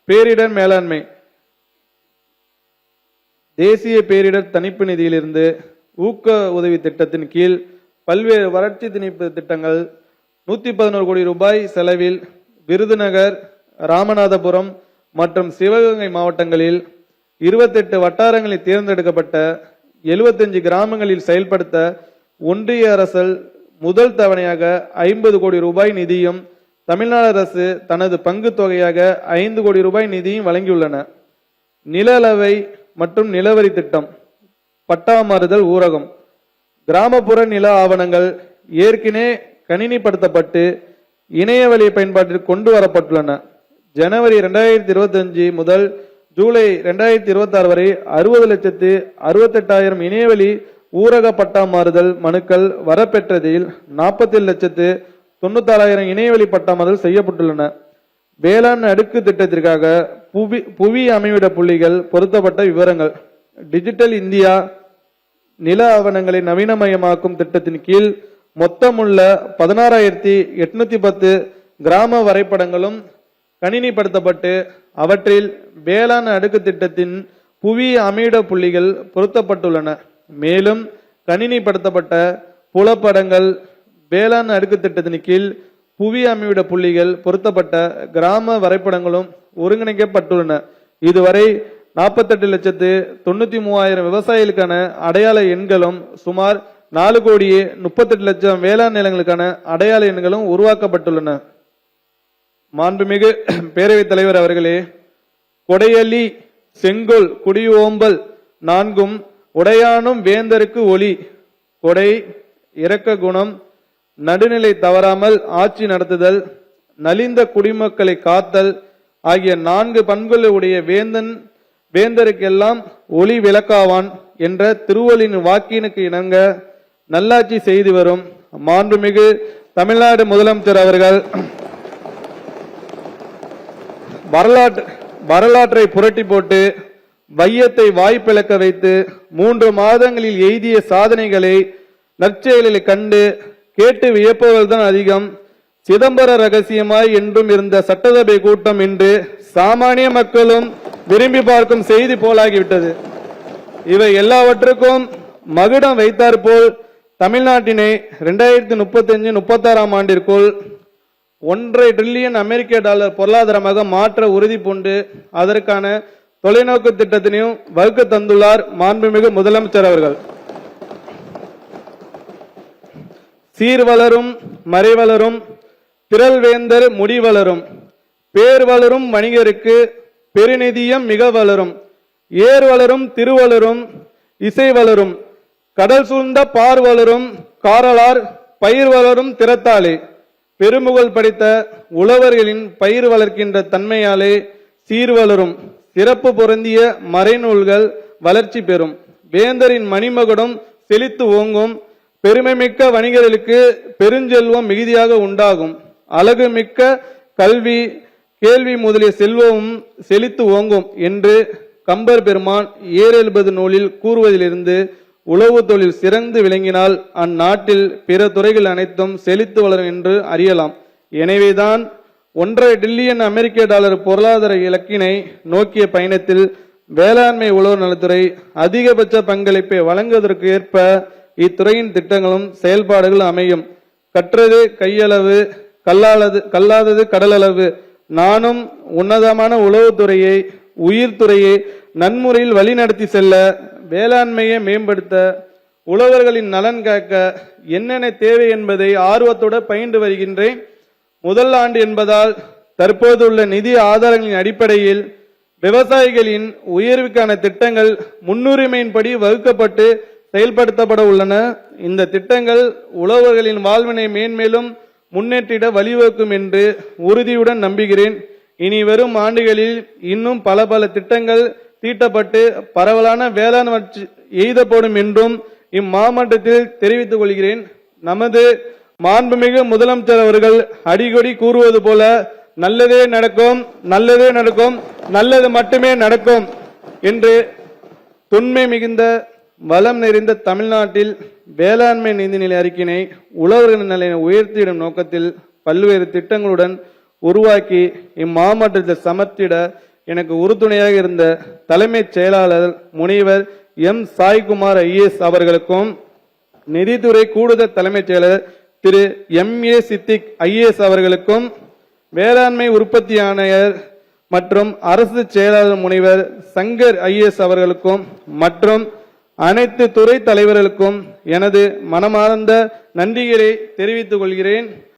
பேரிடர் மேலாண்மை. தேசிய பேரிடர் தணிப்பு நிதியிலிருந்து ஊக்க உதவி திட்டத்தின் கீழ் பல்வேறு வறட்சி திணிப்பு திட்டங்கள் 111 கோடி ரூபாய் செலவில் விருதுநகர், ராமநாதபுரம் மற்றும் சிவகங்கை மாவட்டங்களில் 28 வட்டாரங்களில் தேர்ந்தெடுக்கப்பட்ட 75 கிராமங்களில் செயல்படுத்த ஒன்றிய அரசு முதல் தவணையாக 50 கோடி ரூபாய் நிதியும் தமிழ்நாடு அரசு தனது பங்கு தொகையாக 5 கோடி ரூபாய் நிதியும் வழங்கியுள்ளன. நில அளவை மற்றும் நிலவரி திட்டம், பட்டா மாறுதல் ஊரகம். கிராமப்புற நில ஆவணங்கள் ஏற்கனவே கணினிப்படுத்தப்பட்டு இணையவழி பயன்பாட்டில் கொண்டு வரப்பட்டுள்ளன. ஜனவரி 2025 முதல் ஜூலை 2026 வரை 60,68,000 இணையவழி ஊரக பட்டா மாறுதல் மனுக்கள் வரப்பெற்றதில் 47,96,000 இணையவழி பட்டா மாறுதல் செய்யப்பட்டுள்ளன. வேளாண் அடுக்கு திட்டத்திற்காக புவி அமைவிட புள்ளிகள் பொருத்தப்பட்ட விவரங்கள். டிஜிட்டல் இந்தியா நில ஆவணங்களை நவீனமயமாக்கும் திட்டத்தின் கீழ் மொத்தமுள்ள 16,810 கிராம வரைபடங்களும் கணினிப்படுத்தப்பட்டு அவற்றில் வேளாண் அடுக்கு திட்டத்தின் புவி அமைவிட புள்ளிகள் பொருத்தப்பட்டுள்ளன. மேலும் கணினிப்படுத்தப்பட்ட புலப்படங்கள் வேளாண் அடுக்கு திட்டத்தின் கீழ் புவி அமைவிட புள்ளிகள் பொருத்தப்பட்ட கிராம வரைபடங்களும் ஒருங்கிணைக்கப்பட்டுள்ளன. இதுவரை 48,93,000 விவசாயிகளுக்கான அடையாள எண்களும் சுமார் 4,38,00,000 வேளாண் நிலங்களுக்கான அடையாள எண்களும் உருவாக்கப்பட்டுள்ளன. மாண்புமிகு பேரவைத் தலைவர் அவர்களே, கொடையலி செங்கோல் குடியோம்பல் 4 உடையானும் வேந்தருக்கு ஒளி, கொடை இரக்க குணம், நடுநிலை தவறாமல் ஆட்சி நடத்துதல், நலிந்த குடிமக்களை காத்தல் ஆகிய 4 பண்புகளை உடைய வேந்தருக்கெல்லாம் ஒளி விளக்காவான் என்ற திருவள்ளுவரின் வாக்கினுக்கு இணங்க நல்லாட்சி செய்து வரும் மாண்புமிகு தமிழ்நாடு முதலமைச்சர் அவர்கள் வரலாற்றை புரட்டி போட்டு வையத்தை வாய்ப்பிழக்க வைத்து 3 மாதங்களில் எய்திய சாதனைகளை நற்செயல்களை கண்டு கேட்டு வியப்பவர்கள்தான் அதிகம். சிதம்பர ரகசியமாய் என்றும் இருந்த சட்டசபை கூட்டம் இன்று சாமானிய மக்களும் விரும்பி பார்க்கும் செய்தி போலாகிவிட்டது. இவை எல்லாவற்றுக்கும் மகுடம் வைத்தாற்போல் தமிழ்நாட்டினை 2035-36 ஆண்டிற்குள் $1.5 டிரில்லியன் அமெரிக்க டாலர் பொருளாதாரமாக மாற்ற உறுதி பூண்டு அதற்கான தொலைநோக்கு திட்டத்தினையும் வகுக்க தந்துள்ளார் மாண்புமிகு முதலமைச்சர் அவர்கள். சீர்வளரும் மறைவளரும் திரள்வேந்தர் முடிவளரும், பேர் வளரும் வணிகருக்கு பெருநிதியம் மிக வளரும், ஏர் வளரும் திருவளரும் இசை வளரும், கடல் சூழ்ந்த பார் வளரும் காரலார் பயிர் வளரும் திறத்தாலே, பெருமுகழ் படித்த உழவர்களின் பயிர் வளர்க்கின்ற தன்மையாலே சீர் வளரும், சிறப்பு பொருந்திய மறைநூல்கள் வளர்ச்சி பெறும், வேந்தரின் மணிமகுடம் செழித்து ஓங்கும், பெருமைமிக்க வணிகர்களுக்கு பெருஞ்செல்வம் மிகுதியாக உண்டாகும், அழகு மிக்க கல்வி கேள்வி முதலிய செல்வமும் செழித்து ஓங்கும் என்று கம்பர் பெருமான் 70 நூலில் கூறுவதிலிருந்து உழவு தொழில் சிறந்து விளங்கினால் அந்நாட்டில் பிற துறைகள் அனைத்தும் செழித்து வளரும் என்று அறியலாம். எனவேதான் $1.5 டிரில்லியன் அமெரிக்க டாலர் பொருளாதார இலக்கினை நோக்கிய பயணத்தில் வேளாண்மை உழவர் நலத்துறை அதிகபட்ச பங்களிப்பை வழங்குவதற்கு ஏற்ப இத்துறையின் திட்டங்களும் செயல்பாடுகள் அமையும். கற்றது கையளவு கல்லாதது கடலளவு. நானும் உன்னதமான உளவுத்துறையை உயிர்த்துறையை நன்முறையில் வழிநடத்தி செல்ல, வேளாண்மையை மேம்படுத்த, உழவர்களின் நலன் காக்க என்னென்ன தேவை என்பதை ஆர்வத்தோடு பயின்று வருகின்றேன். முதல் ஆண்டு என்பதால் தற்போதுள்ள நிதி ஆதாரங்களின் அடிப்படையில் விவசாயிகளின் உயர்வுக்கான திட்டங்கள் முன்னுரிமையின்படி வகுக்கப்பட்டு செயல்படுத்தப்பட உள்ளன. இந்த திட்டங்கள் உழவர்களின் வாழ்வினை மேன்மேலும் முன்னேற்றிட வழிவகுக்கும் என்று உறுதியுடன் நம்புகிறேன். இனி வரும் ஆண்டுகளில் இன்னும் பல திட்டங்கள் தீட்டப்பட்டு பரவலான வேளாண் வளர்ச்சி எய்தப்படும் என்றும் இம்மாவட்டத்தில் தெரிவித்துக் கொள்கிறேன். நமது மாண்புமிகு முதலமைச்சர் அவர்கள் அடிக்கடி கூறுவது போல நல்லதே நடக்கும், நல்லதே நடக்கும், நல்லது மட்டுமே நடக்கும் என்று தொன்மை மிகுந்த வளம் நிறைந்த தமிழ்நாட்டில் வேளாண்மை நிதிநிலை அறிக்கையினை உழவர்களின் நிலையை உயர்த்திடும் நோக்கத்தில் பல்வேறு திட்டங்களுடன் உருவாக்கி இம்மாவட்டத்தில் சமர்த்திட எனக்கு உறுதுணையாக இருந்த தலைமைச் செயலாளர் முனைவர் எம் சாய்குமார் ஐஏஎஸ் அவர்களுக்கும், நிதித்துறை கூடுதல் தலைமைச் செயலர் திரு எம்.ஏ. சித்திக் ஐஏஎஸ் அவர்களுக்கும், வேளாண்மை உற்பத்தி ஆணையர் மற்றும் அரசு செயலாளர் முனைவர் சங்கர் ஐஏஎஸ் அவர்களுக்கும் மற்றும் அனைத்து துறை தலைவர்களுக்கும் எனது மனமார்ந்த நன்றிகளை தெரிவித்துக் கொள்கிறேன்.